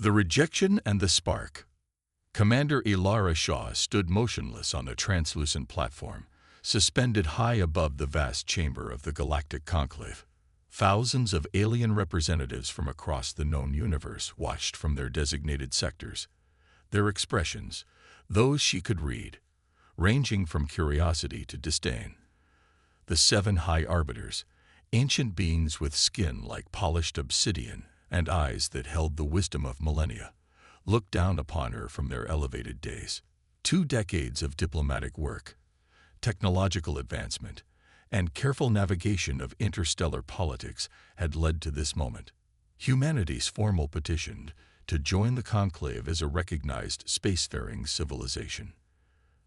The rejection and the spark. Commander Ilara Shaw stood motionless on a translucent platform, suspended high above the vast chamber of the Galactic Conclave. Thousands of alien representatives from across the known universe watched from their designated sectors. Their expressions, those she could read, ranging from curiosity to disdain. The 7 High Arbiters, ancient beings with skin like polished obsidian and eyes that held the wisdom of millennia, looked down upon her from their elevated days. 2 decades of diplomatic work, technological advancement, and careful navigation of interstellar politics had led to this moment. Humanity's formal petition to join the conclave as a recognized spacefaring civilization.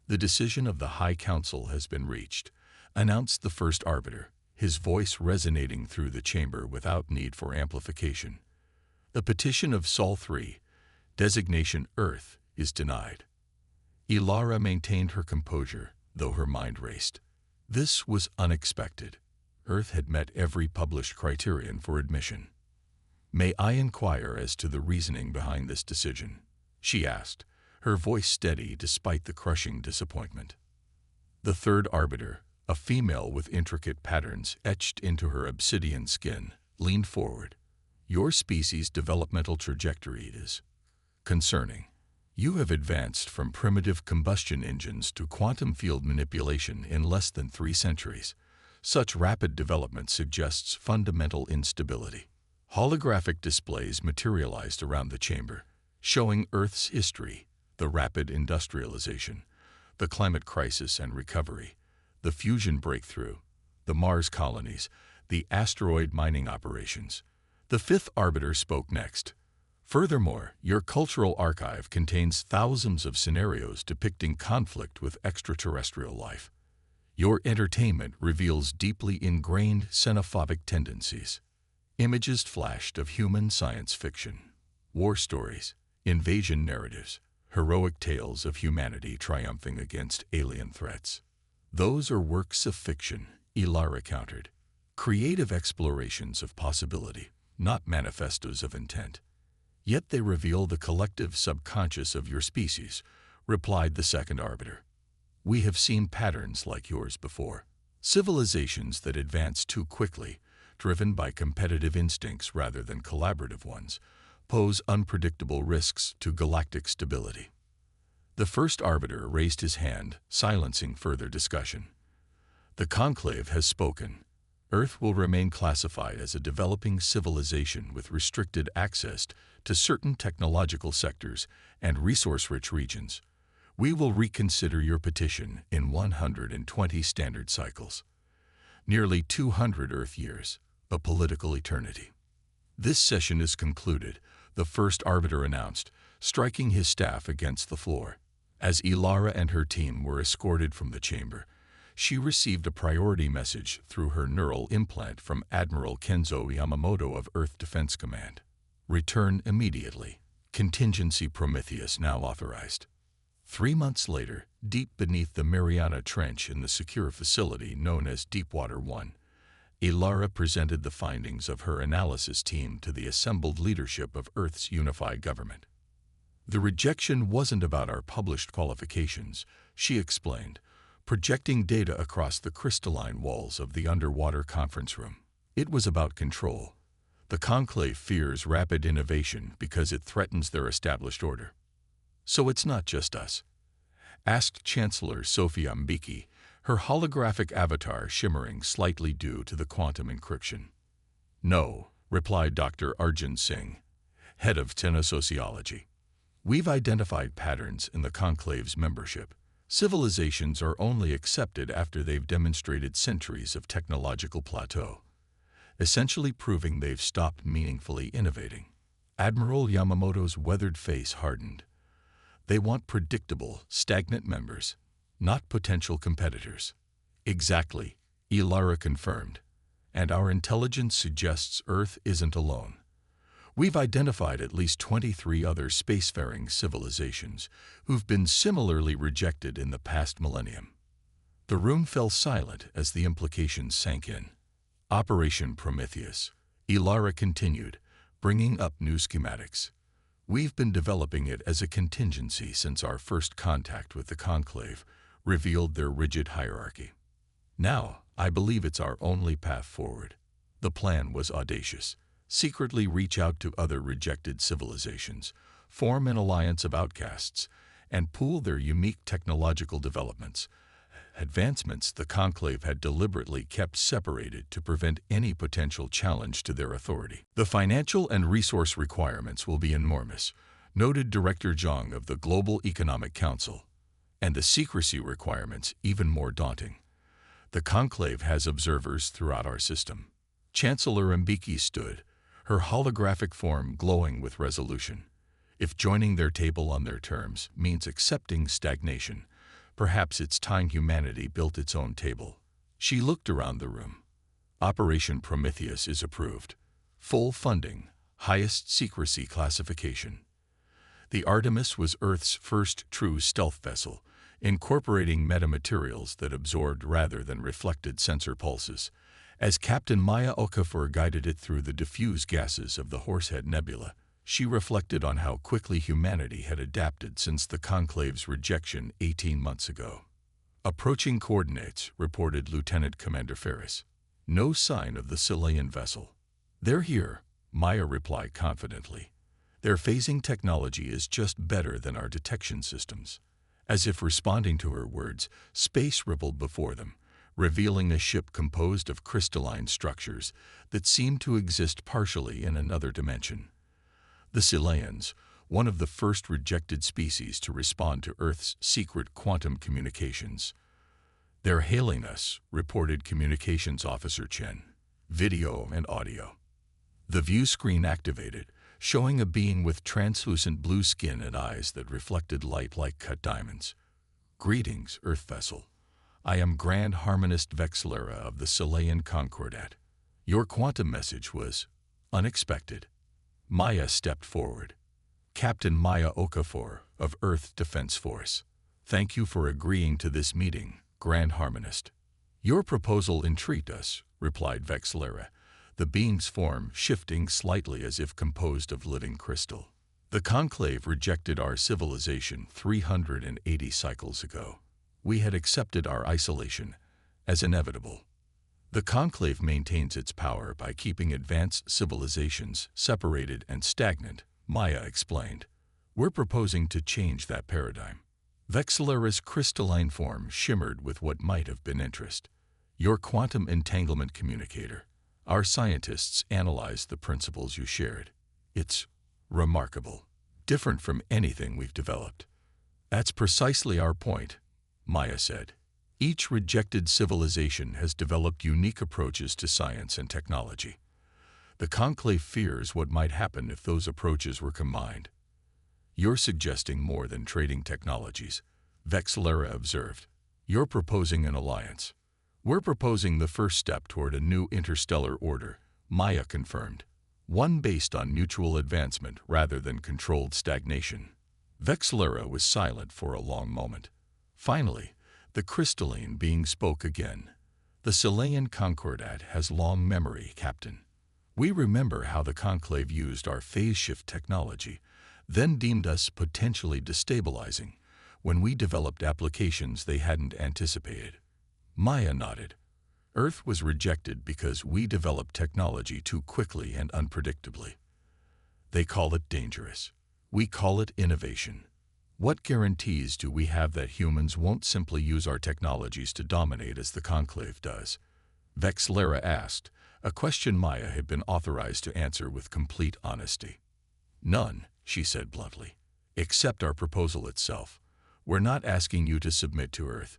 The decision of the High Council has been reached, announced the first arbiter, his voice resonating through the chamber without need for amplification. The petition of Sol 3, designation Earth, is denied. Ilara maintained her composure, though her mind raced. This was unexpected. Earth had met every published criterion for admission. "May I inquire as to the reasoning behind this decision?" she asked, her voice steady despite the crushing disappointment. The third arbiter, a female with intricate patterns etched into her obsidian skin, leaned forward. "Your species' developmental trajectory is concerning. You have advanced from primitive combustion engines to quantum field manipulation in less than 3 centuries. Such rapid development suggests fundamental instability." Holographic displays materialized around the chamber, showing Earth's history, the rapid industrialization, the climate crisis and recovery, the fusion breakthrough, the Mars colonies, the asteroid mining operations. The 5th arbiter spoke next. "Furthermore, your cultural archive contains thousands of scenarios depicting conflict with extraterrestrial life. Your entertainment reveals deeply ingrained xenophobic tendencies. Images flashed of human science fiction, war stories, invasion narratives, heroic tales of humanity triumphing against alien threats. Those are works of fiction," Ilara countered. "Creative explorations of possibility, not manifestos of intent. Yet they reveal the collective subconscious of your species," replied the second arbiter. "We have seen patterns like yours before. Civilizations that advance too quickly, driven by competitive instincts rather than collaborative ones, pose unpredictable risks to galactic stability." The first arbiter raised his hand, silencing further discussion. "The conclave has spoken. Earth will remain classified as a developing civilization with restricted access to certain technological sectors and resource-rich regions. We will reconsider your petition in 120 standard cycles. Nearly 200 Earth years, a political eternity." "This session is concluded," the first arbiter announced, striking his staff against the floor. As Ilara and her team were escorted from the chamber, she received a priority message through her neural implant from Admiral Kenzo Yamamoto of Earth Defense Command. "Return immediately. Contingency Prometheus now authorized." 3 months later, deep beneath the Mariana Trench in the secure facility known as Deepwater 1, Ilara presented the findings of her analysis team to the assembled leadership of Earth's unified government. "The rejection wasn't about our published qualifications," she explained, projecting data across the crystalline walls of the underwater conference room. "It was about control. The conclave fears rapid innovation because it threatens their established order." "So it's not just us?" asked Chancellor Sophia Mbeki, her holographic avatar shimmering slightly due to the quantum encryption. "No," replied Dr. Arjun Singh, head of Technosociology. "We've identified patterns in the conclave's membership. Civilizations are only accepted after they've demonstrated centuries of technological plateau, essentially proving they've stopped meaningfully innovating." Admiral Yamamoto's weathered face hardened. "They want predictable, stagnant members, not potential competitors." "Exactly," Ilara confirmed. "And our intelligence suggests Earth isn't alone. We've identified at least 23 other spacefaring civilizations who've been similarly rejected in the past millennium." The room fell silent as the implications sank in. "Operation Prometheus," Ilara continued, bringing up new schematics. We've been developing it as a contingency since our first contact with the Conclave revealed their rigid hierarchy. Now, I believe it's our only path forward. The plan was audacious. Secretly reach out to other rejected civilizations, form an alliance of outcasts, and pool their unique technological developments. Advancements the Conclave had deliberately kept separated to prevent any potential challenge to their authority. The financial and resource requirements will be enormous, noted Director Zhang of the Global Economic Council, and the secrecy requirements even more daunting. The Conclave has observers throughout our system. Chancellor Mbiki stood, her holographic form glowing with resolution. If joining their table on their terms means accepting stagnation, perhaps it's time humanity built its own table. She looked around the room. Operation Prometheus is approved. Full funding, highest secrecy classification. The Artemis was Earth's first true stealth vessel, incorporating metamaterials that absorbed rather than reflected sensor pulses, as Captain Maya Okafor guided it through the diffuse gases of the Horsehead Nebula. She reflected on how quickly humanity had adapted since the Conclave's rejection 18 months ago. Approaching coordinates, reported Lieutenant Commander Ferris. No sign of the Scyllaean vessel. They're here, Maya replied confidently. Their phasing technology is just better than our detection systems. As if responding to her words, space rippled before them, revealing a ship composed of crystalline structures that seemed to exist partially in another dimension. The Scyllaeans, one of the first rejected species to respond to Earth's secret quantum communications. They're hailing us, reported Communications Officer Chen. Video and audio. The view screen activated, showing a being with translucent blue skin and eyes that reflected light like cut diamonds. Greetings, Earth vessel. I am Grand Harmonist Vexillera of the Scyllaean Concordat. Your quantum message was unexpected. Maya stepped forward. Captain Maya Okafor of Earth Defense Force. Thank you for agreeing to this meeting, Grand Harmonist. Your proposal intrigued us, replied Vexillera, the being's form shifting slightly as if composed of living crystal. The Conclave rejected our civilization 380 cycles ago. We had accepted our isolation as inevitable. The Conclave maintains its power by keeping advanced civilizations separated and stagnant, Maya explained. We're proposing to change that paradigm. Vexillera's crystalline form shimmered with what might have been interest. Your quantum entanglement communicator. Our scientists analyzed the principles you shared. It's remarkable. Different from anything we've developed. That's precisely our point, Maya said. Each rejected civilization has developed unique approaches to science and technology. The Conclave fears what might happen if those approaches were combined. You're suggesting more than trading technologies, Vexillera observed. You're proposing an alliance. We're proposing the first step toward a new interstellar order, Maya confirmed. One based on mutual advancement rather than controlled stagnation. Vexillera was silent for a long moment. Finally, the crystalline being spoke again. The Scyllaean Concordat has long memory, Captain. We remember how the Conclave used our phase shift technology, then deemed us potentially destabilizing when we developed applications they hadn't anticipated. Maya nodded. Earth was rejected because we developed technology too quickly and unpredictably. They call it dangerous. We call it innovation. What guarantees do we have that humans won't simply use our technologies to dominate as the Conclave does? Vexillera asked, a question Maya had been authorized to answer with complete honesty. None, she said bluntly, except our proposal itself. We're not asking you to submit to Earth.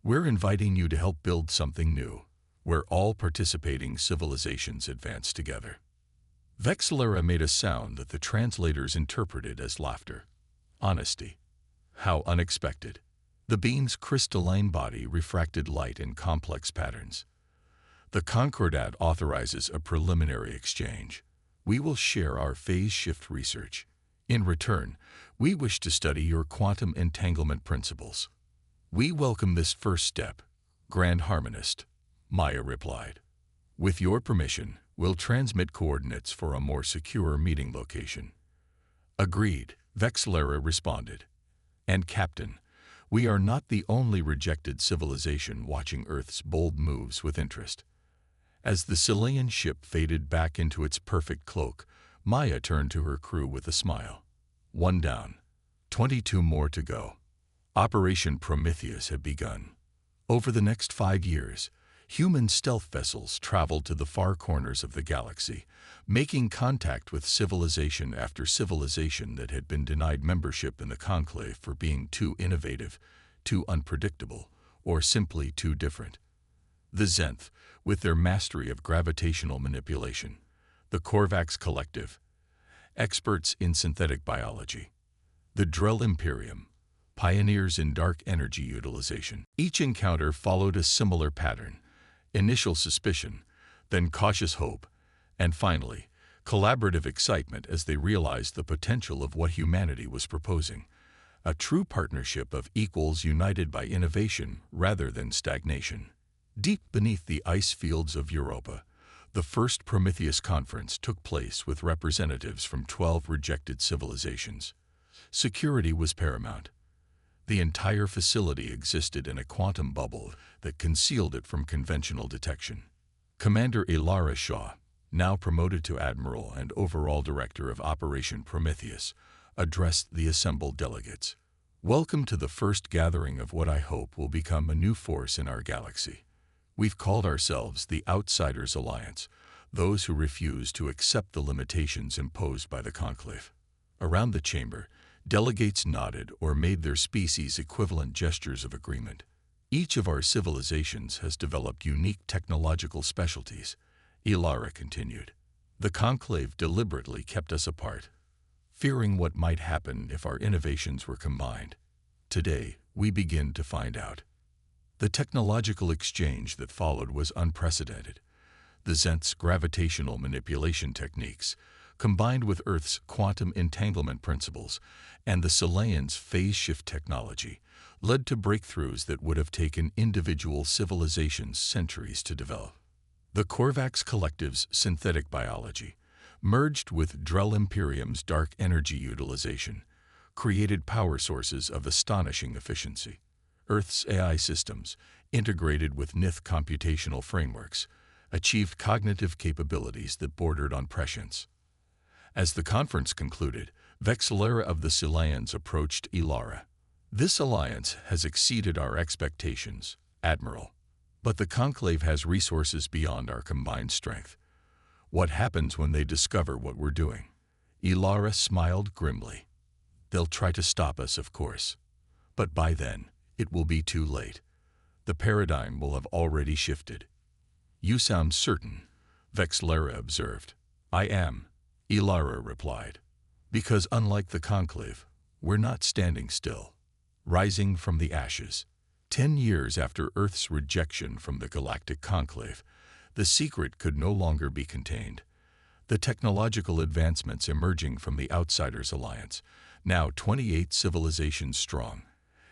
We're inviting you to help build something new, where all participating civilizations advance together. Vexillera made a sound that the translators interpreted as laughter. Honesty. How unexpected. The beam's crystalline body refracted light in complex patterns. The Concordat authorizes a preliminary exchange. We will share our phase shift research. In return, we wish to study your quantum entanglement principles. We welcome this first step, Grand Harmonist, Maya replied. With your permission, we'll transmit coordinates for a more secure meeting location. Agreed, Vexillera responded. And Captain, we are not the only rejected civilization watching Earth's bold moves with interest. As the Scyllaean ship faded back into its perfect cloak, Maya turned to her crew with a smile. 1 down. 22 more to go. Operation Prometheus had begun. Over the next 5 years, human stealth vessels traveled to the far corners of the galaxy, making contact with civilization after civilization that had been denied membership in the Conclave for being too innovative, too unpredictable, or simply too different. The Zenth, with their mastery of gravitational manipulation. The Korvax Collective, experts in synthetic biology. The Drell Imperium, pioneers in dark energy utilization. Each encounter followed a similar pattern: initial suspicion, then cautious hope, and finally, collaborative excitement as they realized the potential of what humanity was proposing. A true partnership of equals united by innovation rather than stagnation. Deep beneath the ice fields of Europa, the first Prometheus Conference took place with representatives from 12 rejected civilizations. Security was paramount. The entire facility existed in a quantum bubble that concealed it from conventional detection. Commander Ilara Shaw, now promoted to Admiral and overall Director of Operation Prometheus, addressed the assembled delegates. Welcome to the first gathering of what I hope will become a new force in our galaxy. We've called ourselves the Outsiders Alliance, those who refuse to accept the limitations imposed by the Conclave. Around the chamber, delegates nodded or made their species equivalent gestures of agreement. Each of our civilizations has developed unique technological specialties, Ilara continued. The Conclave deliberately kept us apart, fearing what might happen if our innovations were combined. Today, we begin to find out. The technological exchange that followed was unprecedented. The Zenth's gravitational manipulation techniques, combined with Earth's quantum entanglement principles and the Scyllaeans' phase shift technology, led to breakthroughs that would have taken individual civilizations centuries to develop. The Korvax Collective's synthetic biology, merged with Drell Imperium's dark energy utilization, created power sources of astonishing efficiency. Earth's AI systems, integrated with Nith computational frameworks, achieved cognitive capabilities that bordered on prescience. As the conference concluded, Vexillera of the Scyllaeans approached Ilara. This alliance has exceeded our expectations, Admiral. But the Conclave has resources beyond our combined strength. What happens when they discover what we're doing? Ilara smiled grimly. They'll try to stop us, of course. But by then, it will be too late. The paradigm will have already shifted. You sound certain, Vexillera observed. I am, Ilara replied. Because unlike the Conclave, we're not standing still. Rising from the ashes. 10 years after Earth's rejection from the Galactic Conclave, the secret could no longer be contained. The technological advancements emerging from the Outsiders Alliance, now 28 civilizations strong,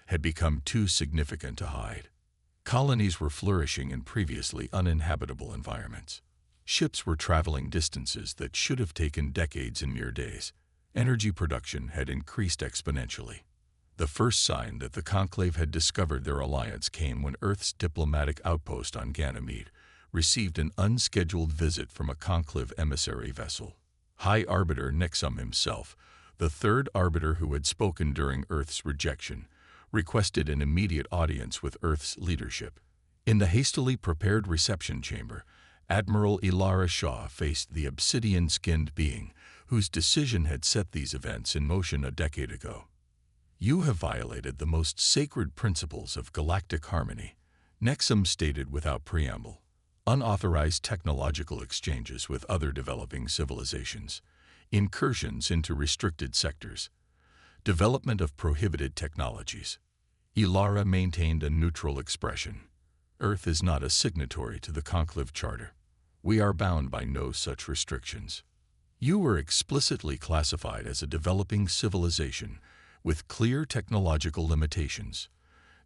had become too significant to hide. Colonies were flourishing in previously uninhabitable environments. Ships were traveling distances that should have taken decades in mere days. Energy production had increased exponentially. The first sign that the Conclave had discovered their alliance came when Earth's diplomatic outpost on Ganymede received an unscheduled visit from a Conclave emissary vessel. High Arbiter Nexum himself, the third arbiter who had spoken during Earth's rejection, requested an immediate audience with Earth's leadership. In the hastily prepared reception chamber, Admiral Ilara Shaw faced the obsidian-skinned being whose decision had set these events in motion a decade ago. You have violated the most sacred principles of galactic harmony, Nexum stated without preamble. Unauthorized technological exchanges with other developing civilizations, incursions into restricted sectors, development of prohibited technologies. Ilara maintained a neutral expression. Earth is not a signatory to the Conclave Charter. We are bound by no such restrictions. You were explicitly classified as a developing civilization with clear technological limitations.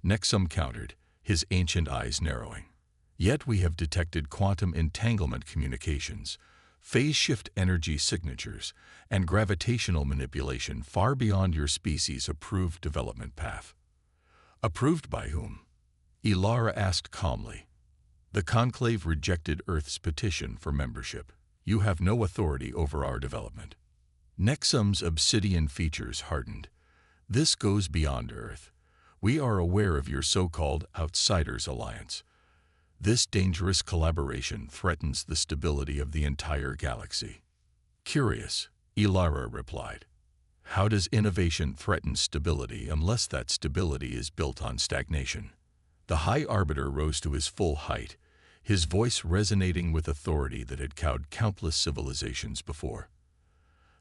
Nexum countered, his ancient eyes narrowing. Yet we have detected quantum entanglement communications, phase shift energy signatures, and gravitational manipulation far beyond your species' approved development path. Approved by whom? Ilara asked calmly. The Conclave rejected Earth's petition for membership. You have no authority over our development. Nexum's obsidian features hardened. This goes beyond Earth. We are aware of your so-called Outsiders Alliance. This dangerous collaboration threatens the stability of the entire galaxy. Curious, Ilara replied. How does innovation threaten stability unless that stability is built on stagnation? The High Arbiter rose to his full height, his voice resonating with authority that had cowed countless civilizations before.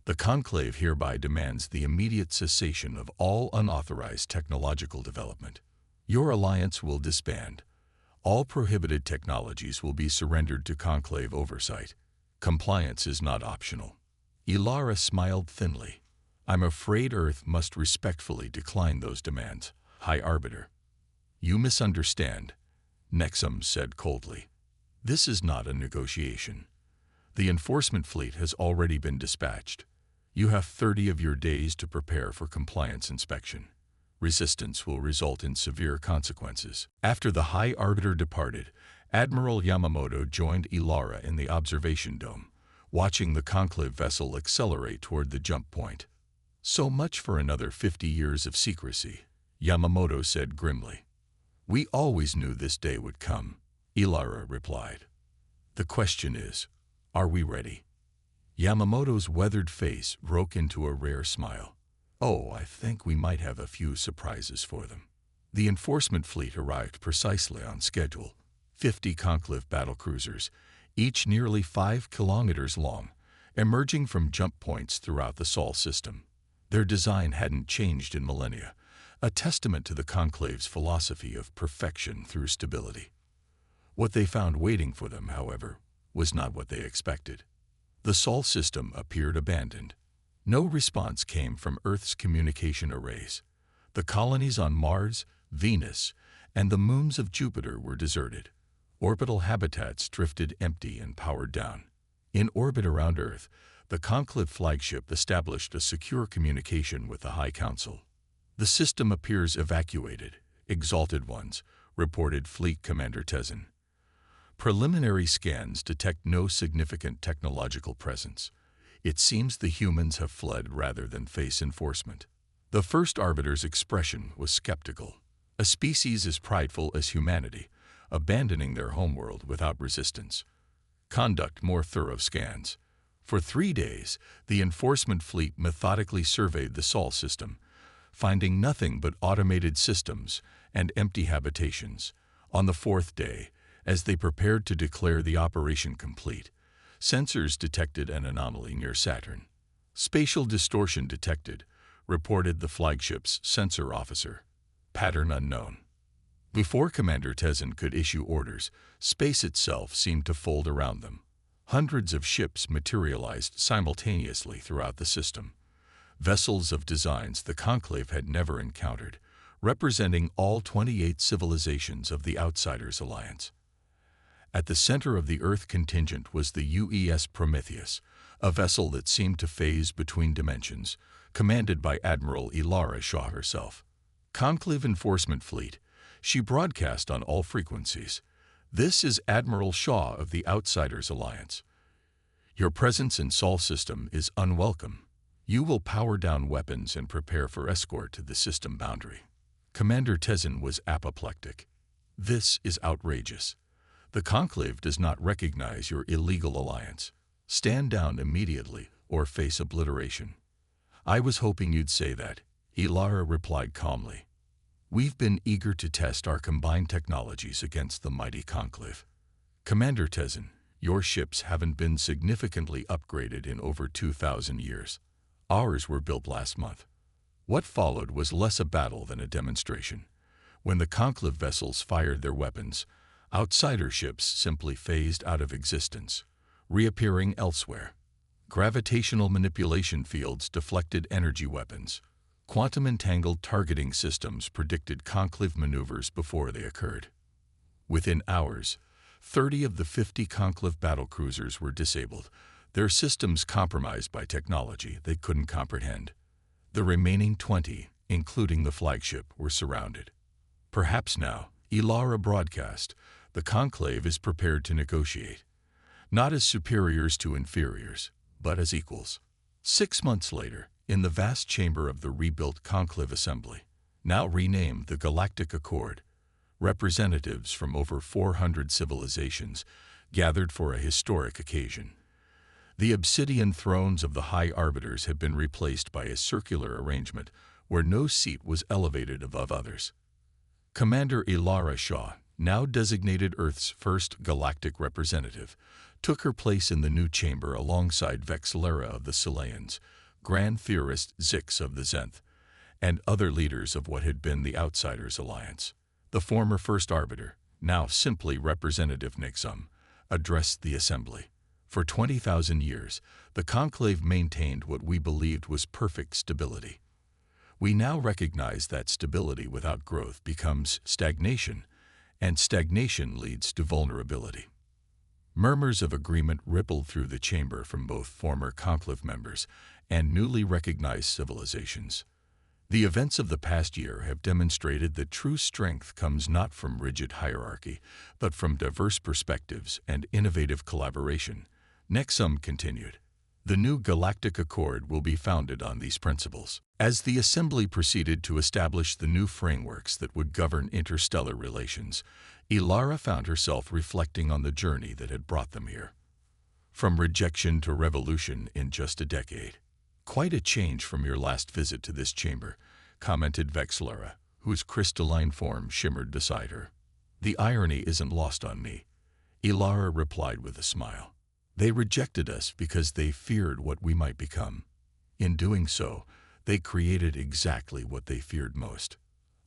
The Conclave hereby demands the immediate cessation of all unauthorized technological development. Your alliance will disband. All prohibited technologies will be surrendered to Conclave oversight. Compliance is not optional. Ilara smiled thinly. I'm afraid Earth must respectfully decline those demands, High Arbiter. You misunderstand, Nexum said coldly. This is not a negotiation. The enforcement fleet has already been dispatched. You have 30 of your days to prepare for compliance inspection. Resistance will result in severe consequences. After the High Arbiter departed, Admiral Yamamoto joined Ilara in the observation dome, watching the Conclave vessel accelerate toward the jump point. So much for another 50 years of secrecy, Yamamoto said grimly. We always knew this day would come, Ilara replied. The question is, are we ready? Yamamoto's weathered face broke into a rare smile. Oh, I think we might have a few surprises for them. The enforcement fleet arrived precisely on schedule. 50 Conclave battlecruisers, each nearly 5 kilometers long, emerging from jump points throughout the Sol system. Their design hadn't changed in millennia, a testament to the Conclave's philosophy of perfection through stability. What they found waiting for them, however, was not what they expected. The Sol system appeared abandoned. No response came from Earth's communication arrays. The colonies on Mars, Venus, and the moons of Jupiter were deserted. Orbital habitats drifted empty and powered down. In orbit around Earth, the Conclave flagship established a secure communication with the High Council. The system appears evacuated, Exalted Ones, reported Fleet Commander Tezen. Preliminary scans detect no significant technological presence. It seems the humans have fled rather than face enforcement. The first Arbiter's expression was skeptical. A species as prideful as humanity, abandoning their homeworld without resistance. Conduct more thorough scans. For 3 days, the enforcement fleet methodically surveyed the Sol system, finding nothing but automated systems and empty habitations. On the 4th day, as they prepared to declare the operation complete, sensors detected an anomaly near Saturn. Spatial distortion detected, reported the flagship's sensor officer. Pattern unknown. Before Commander Tezen could issue orders, space itself seemed to fold around them. Hundreds of ships materialized simultaneously throughout the system. Vessels of designs the Conclave had never encountered, representing all 28 civilizations of the Outsiders Alliance. At the center of the Earth contingent was the UES Prometheus, a vessel that seemed to phase between dimensions, commanded by Admiral Ilara Shaw herself. Conclave Enforcement Fleet, she broadcast on all frequencies. This is Admiral Shaw of the Outsiders Alliance. Your presence in Sol system is unwelcome. You will power down weapons and prepare for escort to the system boundary. Commander Tezen was apoplectic. This is outrageous. The Conclave does not recognize your illegal alliance. Stand down immediately or face obliteration. I was hoping you'd say that, Ilara replied calmly. We've been eager to test our combined technologies against the mighty Conclave. Commander Tezen, your ships haven't been significantly upgraded in over 2,000 years. Ours were built last month. What followed was less a battle than a demonstration. When the Conclave vessels fired their weapons, outsider ships simply phased out of existence, reappearing elsewhere. Gravitational manipulation fields deflected energy weapons. Quantum-entangled targeting systems predicted Conclave maneuvers before they occurred. Within hours, 30 of the 50 Conclave battlecruisers were disabled, their systems compromised by technology they couldn't comprehend. The remaining 20, including the flagship, were surrounded. Perhaps now, Ilara broadcast, the Conclave is prepared to negotiate, not as superiors to inferiors, but as equals. 6 months later, in the vast chamber of the rebuilt Conclave Assembly, now renamed the Galactic Accord, representatives from over 400 civilizations gathered for a historic occasion. The obsidian thrones of the High Arbiters had been replaced by a circular arrangement where no seat was elevated above others. Commander Ilara Shaw, now designated Earth's first galactic representative, took her place in the new chamber alongside Vexlera of the Silayans, Grand Theorist Zix of the Zenth, and other leaders of what had been the Outsiders Alliance. The former First Arbiter, now simply Representative Nixum, addressed the assembly. For 20,000 years, the Conclave maintained what we believed was perfect stability. We now recognize that stability without growth becomes stagnation, and stagnation leads to vulnerability. Murmurs of agreement rippled through the chamber from both former Conclave members and newly recognized civilizations. The events of the past year have demonstrated that true strength comes not from rigid hierarchy, but from diverse perspectives and innovative collaboration. Nixum continued. The new Galactic Accord will be founded on these principles. As the Assembly proceeded to establish the new frameworks that would govern interstellar relations, Ilara found herself reflecting on the journey that had brought them here. From rejection to revolution in just a decade. Quite a change from your last visit to this chamber, commented Vexlera, whose crystalline form shimmered beside her. The irony isn't lost on me, Ilara replied with a smile. They rejected us because they feared what we might become. In doing so, they created exactly what they feared most.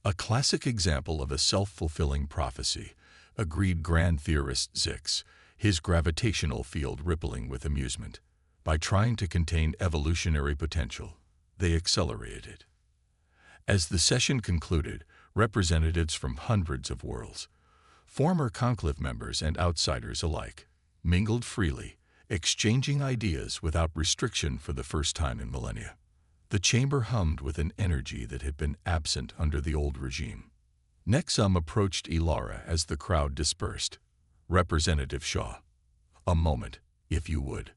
A classic example of a self-fulfilling prophecy, agreed Grand Theorist Zix, his gravitational field rippling with amusement. By trying to contain evolutionary potential, they accelerated it. As the session concluded, representatives from hundreds of worlds, former Conclave members and outsiders alike, mingled freely, exchanging ideas without restriction for the first time in millennia. The chamber hummed with an energy that had been absent under the old regime. Nixum approached Ilara as the crowd dispersed. Representative Shaw, a moment, if you would.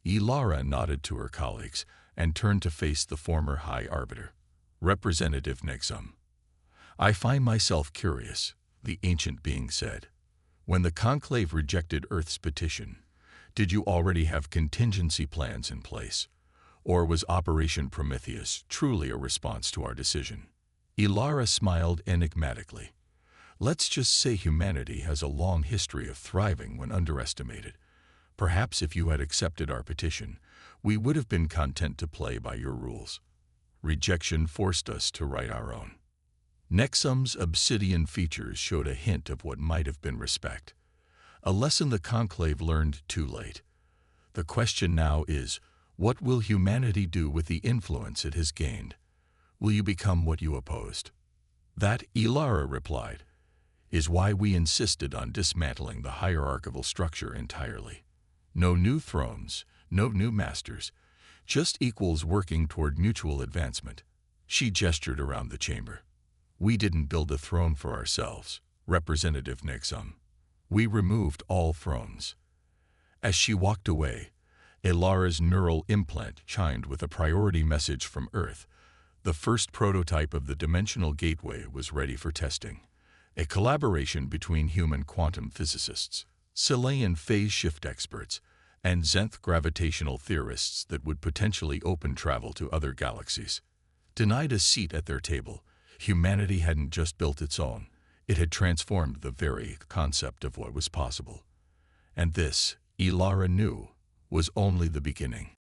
Ilara nodded to her colleagues and turned to face the former High Arbiter. Representative Nixum. I find myself curious, the ancient being said. When the Conclave rejected Earth's petition, did you already have contingency plans in place? Or was Operation Prometheus truly a response to our decision? Ilara smiled enigmatically. Let's just say humanity has a long history of thriving when underestimated. Perhaps if you had accepted our petition, we would have been content to play by your rules. Rejection forced us to write our own. Nixum's obsidian features showed a hint of what might have been respect. A lesson the Conclave learned too late. The question now is, what will humanity do with the influence it has gained? Will you become what you opposed? That, Ilara replied, is why we insisted on dismantling the hierarchical structure entirely. No new thrones, no new masters, just equals working toward mutual advancement. She gestured around the chamber. We didn't build a throne for ourselves, Representative Nixum. We removed all thrones. As she walked away, Ilara's neural implant chimed with a priority message from Earth. The first prototype of the dimensional gateway was ready for testing. A collaboration between human quantum physicists, Silayan phase shift experts, and Zenth gravitational theorists that would potentially open travel to other galaxies. Denied a seat at their table, humanity hadn't just built its own. It had transformed the very concept of what was possible. And this, Ilara knew, was only the beginning.